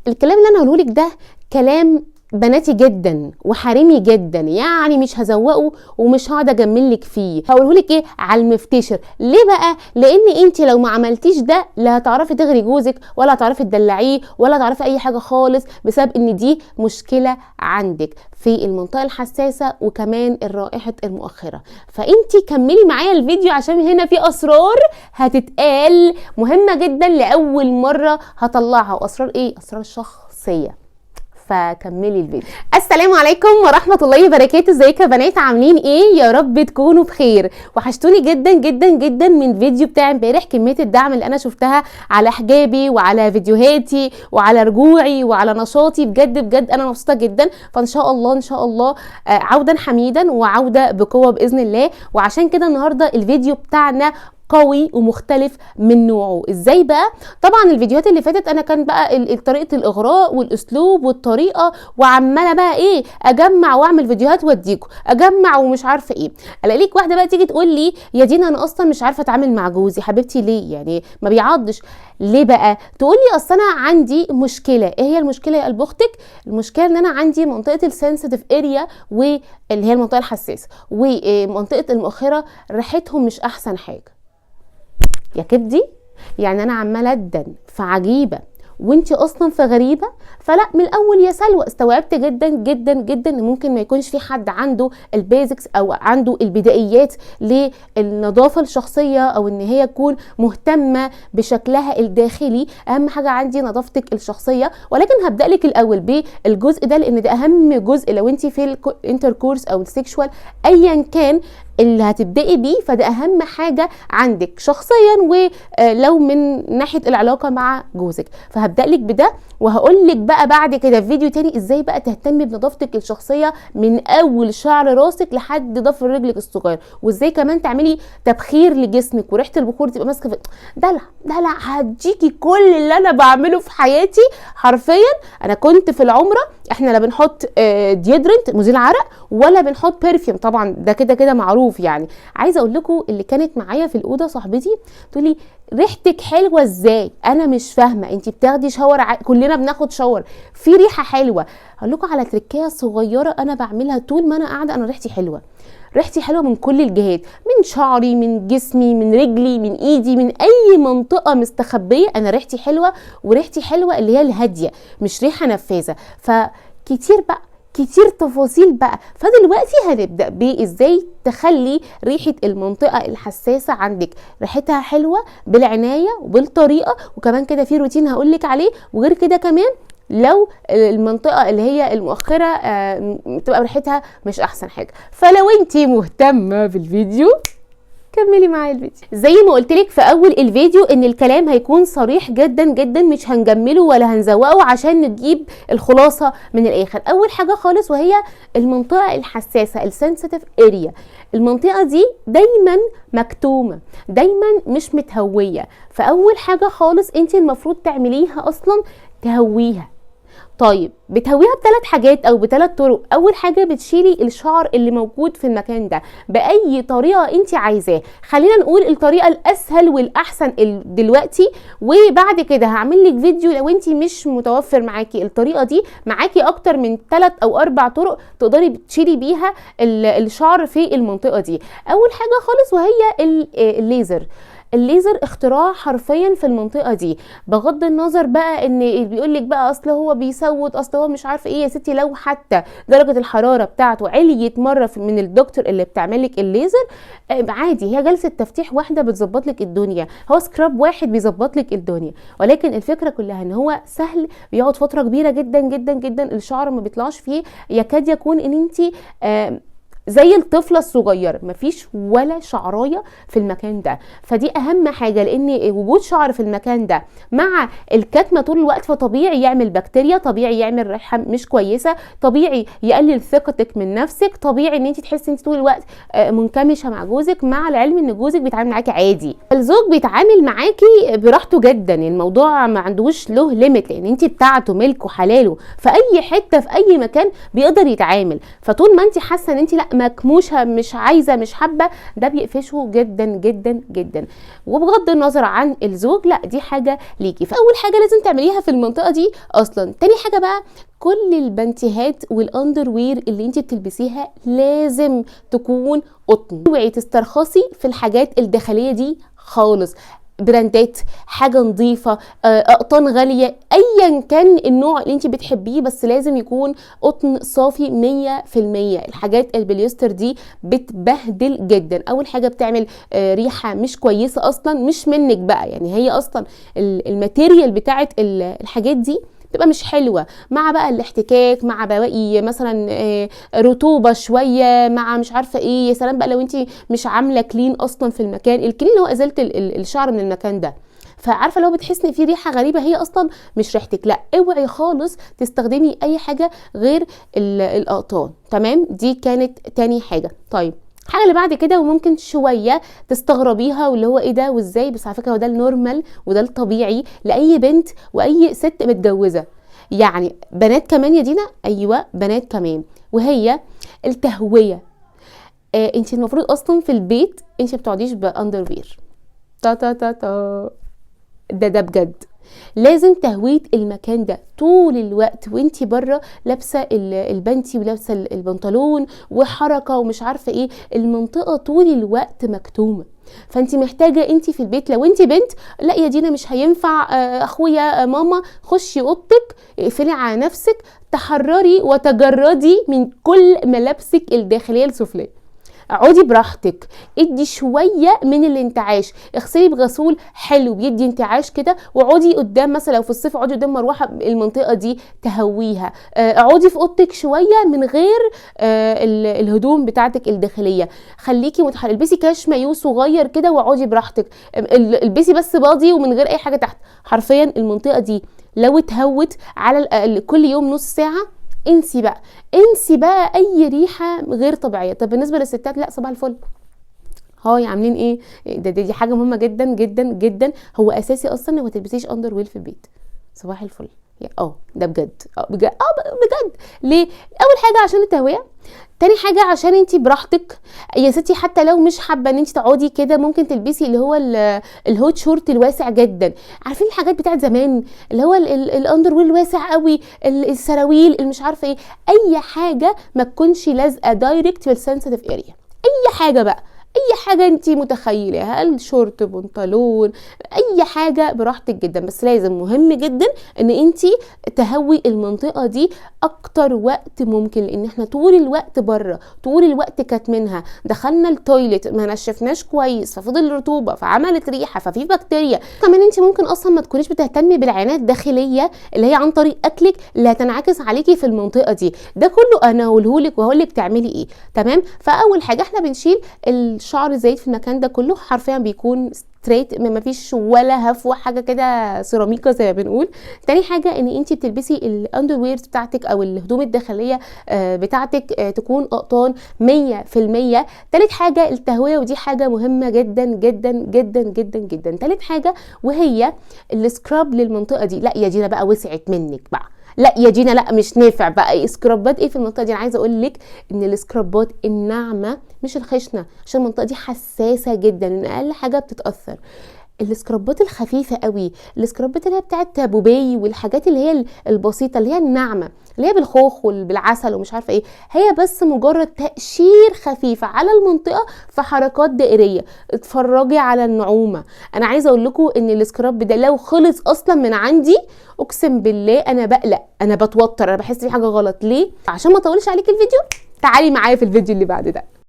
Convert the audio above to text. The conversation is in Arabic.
الكلام اللي انا هقوله لك ده كلام بناتي جدا وحريمي جدا، يعني مش هزوقه ومش هقعد اجمل لك فيه، هقوله لك ايه على المفتشر. ليه بقى؟ لان انت لو ما عملتيش ده لا هتعرفي تغري جوزك ولا هتعرفي تدلعيه ولا هتعرفي اي حاجه خالص، بسبب ان دي مشكله عندك في المنطقه الحساسه وكمان الرائحه المؤخره. فانت كملي معايا الفيديو عشان هنا في اسرار هتتقال مهمه جدا لاول مره هطلعها. واسرار ايه؟ اسرار شخصيه. فكملي الفيديو. السلام عليكم ورحمه الله وبركاته. ازيكم يا بنات؟ عاملين ايه؟ يا رب تكونوا بخير. وحشتوني جدا جدا جدا من فيديو بتاع امبارح. كميه الدعم اللي انا شفتها على حجابي وعلى فيديوهاتي وعلى رجوعي وعلى نشاطي، بجد بجد انا مبسوطه جدا. فان شاء الله ان شاء الله عودا حميدا وعوده بقوه باذن الله. وعشان كده النهارده الفيديو بتاعنا قوي ومختلف من نوعه. ازاي بقى؟ طبعا الفيديوهات اللي فاتت انا كان بقى طريقه الاغراء والاسلوب والطريقه، وعماله بقى ايه اجمع واعمل فيديوهات واديكم اجمع ومش عارفه ايه. الاقي لك واحده بقى تيجي تقول لي يا دينا انا اصلا مش عارفه اتعامل مع جوزي. حبيبتي ليه يعني ما بيعضش؟ ليه بقى؟ تقول لي اصل انا عندي مشكله. ايه هي المشكله يا قلب اختك؟ المشكله ان انا عندي منطقه السنسيتيف اريا واللي هي المنطقه الحساسه ومنطقه المؤخره ريحتهم مش احسن حاجه يا كبدي. يعني انا عماله ادن في عجيبه وانتي اصلا في غريبه. فلا، من الاول يا سلوى استوعبت جدا جدا جدا ان ممكن ما يكونش في حد عنده البيزكس او عنده البدائيات للنظافه الشخصيه، او ان هي تكون مهتمه بشكلها الداخلي. اهم حاجه عندي نظافتك الشخصيه. ولكن هبدا لك الاول بالجزء ده لان ده اهم جزء لو انتي في الانتركورس او السيكشوال ايا كان اللي هتبدأي بيه، فده اهم حاجة عندك شخصيا ولو من ناحية العلاقة مع جوزك. فهبدأ لك بده وهقول لك بقى بعد كده في فيديو تاني ازاي بقى تهتمي بنظافتك الشخصية من اول شعر راسك لحد ضفر رجلك الصغير، وازاي كمان تعملي تبخير لجسمك وريحة البخور تبقى ماسكة في دلع. هديكي كل اللي انا بعمله في حياتي حرفيا. انا كنت في العمرة احنا لا بنحط ديودرنت مزيل عرق ولا بنحط برفيوم، طبعا ده كده كده معروف. يعني عايزه اقول لكم اللي كانت معايا في الاوضه صاحبتي تقول لي ريحتك حلوه ازاي؟ انا مش فاهمه، انت بتاخدي شاور كلنا بناخد شاور في ريحه حلوه. هقول لكم على تركيه صغيره انا بعملها طول ما انا قاعده. انا ريحتي حلوه، ريحتي حلوه من كل الجهات، من شعري من جسمي من رجلي من ايدي من اي منطقه مستخبيه. انا ريحتي حلوه، وريحتي حلوه اللي هي الهاديه مش ريحه نفاذه. فكتير بقى كتير تفاصيل بقى. فدلوقتي هنبدأ بإزاي تخلي ريحة المنطقة الحساسة عندك ريحتها حلوة بالعناية وبالطريقة. وكمان كده في روتين هقولك عليه. وغير كده كمان لو المنطقة اللي هي المؤخرة تبقى ريحتها مش أحسن حاجة. فلو انتي مهتمة بالفيديو كملي معايا الفيديو. زي ما قلت لك في اول الفيديو ان الكلام هيكون صريح جدا جدا، مش هنجمله ولا هنزوقه عشان نجيب الخلاصه من الاخر. اول حاجه خالص وهي المنطقه الحساسه السنسيتيف اريا. المنطقه دي دايما مكتومه، دايما مش متهويه. فاول حاجه خالص انت المفروض تعمليها اصلا تهويها. طيب بتهويها بثلاث حاجات او بثلاث طرق. اول حاجه بتشيلي الشعر اللي موجود في المكان ده باي طريقه انت عايزاه. خلينا نقول الطريقه الاسهل والاحسن دلوقتي، وبعد كده هعمل لك فيديو لو انت مش متوفر معاكي الطريقه دي. معاكي اكتر من 3 أو 4 طرق تقدري تشيلي بيها الشعر في المنطقه دي. اول حاجه خالص وهي الليزر. الليزر اختراع حرفيا في المنطقه دي، بغض النظر بقى ان بيقول لك بقى اصل هو بيسود اصل هو مش عارفه ايه. يا ستي لو حتى درجه الحراره بتاعته عليت مره من الدكتور اللي بتعمل لك الليزر عادي، هي جلسه تفتيح واحده بتظبط لك الدنيا، هو سكراب واحد بيظبط لك الدنيا. ولكن الفكره كلها ان هو سهل، بيقعد فتره كبيره جدا جدا جدا، الشعر ما بيطلعش فيه. يكاد يكون ان انت زي الطفله الصغيره مفيش ولا شعرايه في المكان ده. فدي اهم حاجه، لان وجود شعر في المكان ده مع الكتمه طول الوقت فطبيعي يعمل بكتيريا، طبيعي يعمل ريحه مش كويسه، طبيعي يقلل ثقتك من نفسك، طبيعي ان انت تحسي انت طول الوقت منكمشه مع جوزك، مع العلم ان جوزك بيتعامل معاكي عادي. الزوج بيتعامل معاكي براحته جدا، الموضوع ما عندوش له ليميت لان انت بتاعته ملك وحلاله، في اي حته في اي مكان بيقدر يتعامل. فطول ما انت حاسه ان انت لا مكموشه مش عايزه مش حابه، ده بيقفشه جدا جدا جدا. وبغض النظر عن الزوج، لا دي حاجه ليكي. فاول حاجه لازم تعمليها في المنطقه دي اصلا. تاني حاجه بقى، كل البنتيهات والاندر وير اللي انت بتلبسيها لازم تكون قطن. اوعي تسترخصي في الحاجات الداخليه دي خالص، براندات، حاجه نظيفه، اقطان غاليه، ايا كان النوع اللي انت بتحبيه، بس لازم يكون قطن صافي 100%. الحاجات البوليستر دي بتبهدل جدا. اول حاجه بتعمل ريحه مش كويسه اصلا، مش منك بقى، يعني هي اصلا الماتيريال بتاعت الحاجات دي تبقى مش حلوه، مع بقى الاحتكاك، مع بواقي مثلا رطوبه شويه، مع مش عارفه ايه. يا سلام بقى لو انت مش عامله كلين اصلا في المكان، الكلين اللي هو ازاله الشعر من المكان ده، فعارفه لو بتحسي ان في ريحه غريبه هي اصلا مش ريحتك. لا اوعي خالص تستخدمي اي حاجه غير الاقطان. تمام، دي كانت تاني حاجه. طيب الحاجه اللي بعد كده وممكن شويه تستغربيها واللي هو ايه ده وازاي، بس على فكره هو ده النورمال وده الطبيعي لاي بنت واي ست متجوزه، يعني بنات كمان يا دينا، ايوه بنات كمان، وهي التهويه. انت المفروض اصلا في البيت انت ما بتقعديش باندر وير تا تا تا تا، ده بجد لازم تهويه المكان ده طول الوقت وانتي بره، لابسه البنتي ولابسه البنطلون وحركه ومش عارفه ايه، المنطقه طول الوقت مكتومه. فانت محتاجه انتي في البيت لو انتي بنت، لا يا دينا مش هينفع، اخويا ماما خشي اوضتك اقفلي على نفسك، تحرري وتجردي من كل ملابسك الداخليه السفليه، اقعدي براحتك، ادي شويه من الانتعاش، اغسلي بغسول حلو بيدي انتعاش كده، واقعدي قدام مثلا لو في الصيف اقعدي قدام مروحه المنطقه دي تهويها، اقعدي في اوضتك شويه من غير الهدوم بتاعتك الداخليه، خليكي البسي كاش مايو صغير كده واقعدي براحتك، البسي بس باضي ومن غير اي حاجه تحت. حرفيا المنطقه دي لو اتهوت على الاقل كل يوم نص ساعه، انسي بقى اي ريحه غير طبيعيه. طب بالنسبه للستات، لا صباح الفل، هاي عاملين ايه؟ دي حاجه مهمه جدا جدا جدا، هو اساسي اصلا انك ما تلبسيش اندر وير في البيت. صباح الفل، ده بجد بجد ليه؟ اول حاجه عشان التهويه، تاني حاجه عشان انتي براحتك يا ستي، حتى لو مش حابه ان انتي تقعدي كده ممكن تلبسي اللي هو الهوت شورت الواسع جدا، عارفين الحاجات بتاعت زمان اللي هو الاندر وير الواسع قوي، السراويل مش عارفه ايه، اي حاجه ما تكونش لازقه دايركت في السنسيتيف اريا، اي حاجه بقى، اي حاجه انتي متخيلها، الشورت بنطلون اي حاجه براحتك جدا، بس لازم مهم جدا ان انتي تهوي المنطقه دي اكتر وقت ممكن، لان احنا طول الوقت بره، طول الوقت كاتمينها، دخلنا التويلت ما نشفناش كويس ففضل رطوبه فعملت ريحه ففي بكتيريا. كمان انتي ممكن اصلا ما تكونيش بتهتمي بالعنايات الداخليه اللي هي عن طريق اكلك اللي هتنعكس عليكي في المنطقه دي، ده كله انا هقولهولك وهقولك تعملي ايه. تمام، فاول حاجه احنا بنشيل الشعر الزايد في المكان ده كله، حرفيا بيكون ستريت، ما فيش ولا هفوه حاجه كده سيراميكا زي ما بنقول. تاني حاجه ان انت بتلبسي الاندر ويرز بتاعتك او الهدوم الداخليه بتاعتك تكون قطان 100%. تالت حاجه التهويه، ودي حاجه مهمه جدا جدا جدا جدا جدا. تالت حاجه وهي السكراب للمنطقه دي. لا يا دينا بقى وسعت منك بقى، لا يا دينا لا مش نافع بقى سكرابات ايه في المنطقه دي. انا عايزه اقول لك ان السكرابات الناعمه مش الخشنه، عشان المنطقه دي حساسه جدا، ان اقل حاجه بتتاثر. السكرابات الخفيفه قوي، السكرابات اللي هي بتاعت بوبي والحاجات اللي هي البسيطه اللي هي الناعمه اللي هي بالخوخ وبالعسل ومش عارفه ايه، هي بس مجرد تقشير خفيف على المنطقه في حركات دائريه. اتفرجي على النعومه. انا عايزه اقول لكم ان السكراب ده لو خلص اصلا من عندي اقسم بالله انا بقلق، انا بتوتر، انا بحس في حاجه غلط. ليه؟ عشان ما اطولش عليك الفيديو، تعالي معايا في الفيديو اللي بعد ده.